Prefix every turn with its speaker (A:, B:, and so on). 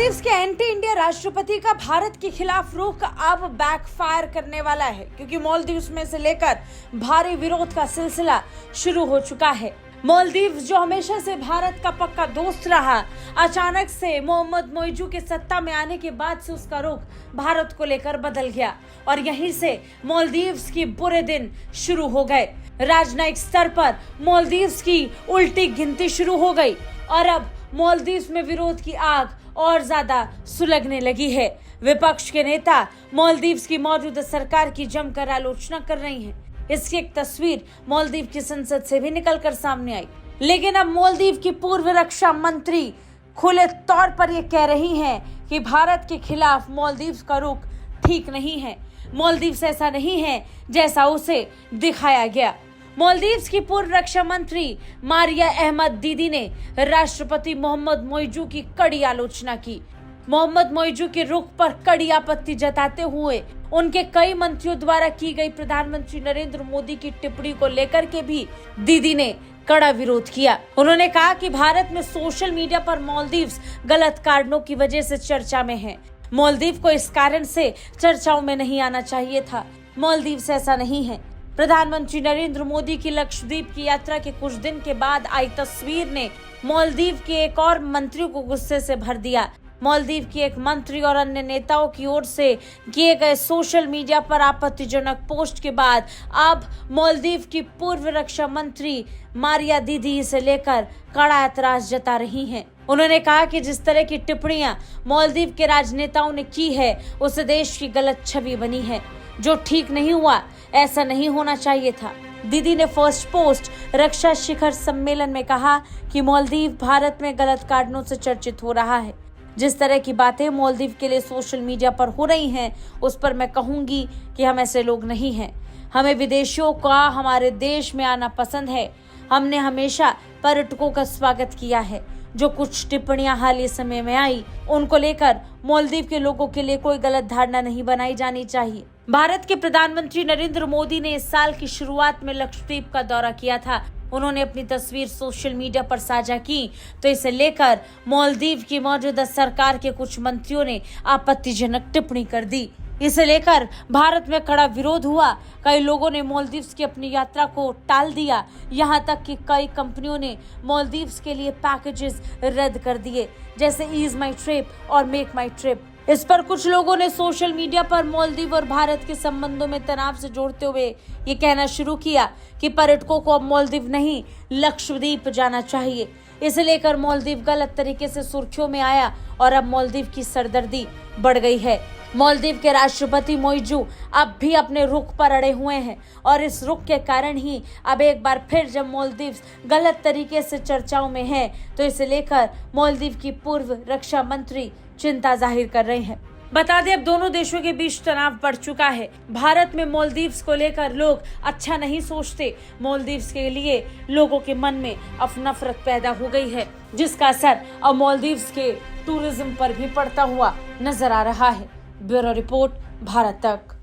A: मालदीव्स के anti India राष्ट्रपति का भारत के खिलाफ रुख अब बैकफायर करने वाला है, क्योंकि मालदीव्स में से लेकर भारी विरोध का सिलसिला शुरू हो चुका है। मालदीव्स जो हमेशा से भारत का पक्का दोस्त रहा, अचानक से मोहम्मद मोइजू के सत्ता में आने के बाद से उसका रुख भारत को लेकर बदल गया और यहीं से मालदीव्स के बुरे दिन शुरू हो गए। राजनयिक स्तर पर मालदीव्स की उल्टी गिनती शुरू हो गई और अब मालदीव्स में विरोध की आग और ज्यादा सुलगने लगी है। विपक्ष के नेता मालदीव्स की मौजूदा सरकार की जमकर आलोचना कर रही हैं। इसकी एक तस्वीर मालदीव की संसद से भी निकलकर सामने आई। लेकिन अब मालदीव की पूर्व रक्षा मंत्री खुले तौर पर यह कह रही हैं कि भारत के खिलाफ मालदीव का रुख ठीक नहीं है। मालदीव ऐसा नहीं है जैसा उसे दिखाया गया। मालदीव्स की पूर्व रक्षा मंत्री मारिया अहमद दीदी ने राष्ट्रपति मोहम्मद मोइजू की कड़ी आलोचना की। मोहम्मद मोइजू के रुख पर कड़ी आपत्ति जताते हुए उनके कई मंत्रियों द्वारा की गई प्रधानमंत्री नरेंद्र मोदी की टिप्पणी को लेकर के भी दीदी ने कड़ा विरोध किया। उन्होंने कहा कि भारत में सोशल मीडिया पर मालदीव्स गलत कारणों की वजह से चर्चा में है। मालदीव को इस कारण से चर्चाओं में नहीं आना चाहिए था। मालदीव्स ऐसा नहीं है। प्रधानमंत्री नरेंद्र मोदी की लक्षद्वीप की यात्रा के कुछ दिन के बाद आई तस्वीर ने मालदीव के एक और मंत्री को गुस्से से भर दिया। मालदीव की एक मंत्री और अन्य नेताओं की ओर से किए गए सोशल मीडिया पर आपत्तिजनक पोस्ट के बाद अब मालदीव की पूर्व रक्षा मंत्री मारिया दीदी इसे लेकर कड़ा ऐतराज जता रही हैं। उन्होंने कहा कि जिस तरह की टिप्पणियां मालदीव के राजनेताओं ने की है, उससे देश की गलत छवि बनी है, जो ठीक नहीं हुआ। ऐसा नहीं होना चाहिए था। दीदी ने फर्स्ट पोस्ट रक्षा शिखर सम्मेलन में कहा कि मालदीव भारत में गलत कारणों से चर्चित हो रहा है। जिस तरह की बातें मालदीव के लिए सोशल मीडिया पर हो रही हैं, उस पर मैं कहूंगी कि हम ऐसे लोग नहीं हैं। हमें विदेशियों का हमारे देश में आना पसंद है। हमने हमेशा पर्यटकों का स्वागत किया है। जो कुछ टिप्पणियां हाल ही समय में आई, उनको लेकर मालदीव के लोगों के लिए कोई गलत धारणा नहीं बनाई जानी चाहिए। भारत के प्रधानमंत्री नरेंद्र मोदी ने इस साल की शुरुआत में लक्षद्वीप का दौरा किया था। उन्होंने अपनी तस्वीर सोशल मीडिया पर साझा की, तो इसे लेकर मालदीव की मौजूदा सरकार के कुछ मंत्रियों ने आपत्तिजनक टिप्पणी कर दी। इसे लेकर भारत में कड़ा विरोध हुआ। कई लोगों ने मालदीव्स की अपनी यात्रा को टाल दिया। यहाँ तक कि कई कंपनियों ने मालदीव्स के लिए पैकेजेस रद्द कर दिए, जैसे ईज माई ट्रिप और मेक माई ट्रिप। इस पर कुछ लोगों ने सोशल मीडिया पर मालदीव और भारत के संबंधों में तनाव से जोड़ते हुए ये कहना शुरू किया कि पर्यटकों को अब मालदीव नहीं, लक्षद्वीप जाना चाहिए। इसे लेकर मालदीव गलत तरीके से सुर्खियों में आया और अब मालदीव की सरदर्दी बढ़ गई है। मालदीव के राष्ट्रपति मोइजू अब भी अपने रुख पर अड़े हुए हैं और इस रुख के कारण ही अब एक बार फिर जब मालदीव गलत तरीके से चर्चाओं में है, तो इसे लेकर मालदीव की पूर्व रक्षा मंत्री चिंता जाहिर कर रहे हैं। बता दें, अब दोनों देशों के बीच तनाव बढ़ चुका है। भारत में मालदीव्स को लेकर लोग अच्छा नहीं सोचते। मालदीव्स के लिए लोगों के मन में अब नफरत पैदा हो गई है, जिसका असर अब मालदीव्स के टूरिज्म पर भी पड़ता हुआ नजर आ रहा है। ब्यूरो रिपोर्ट, भारत तक।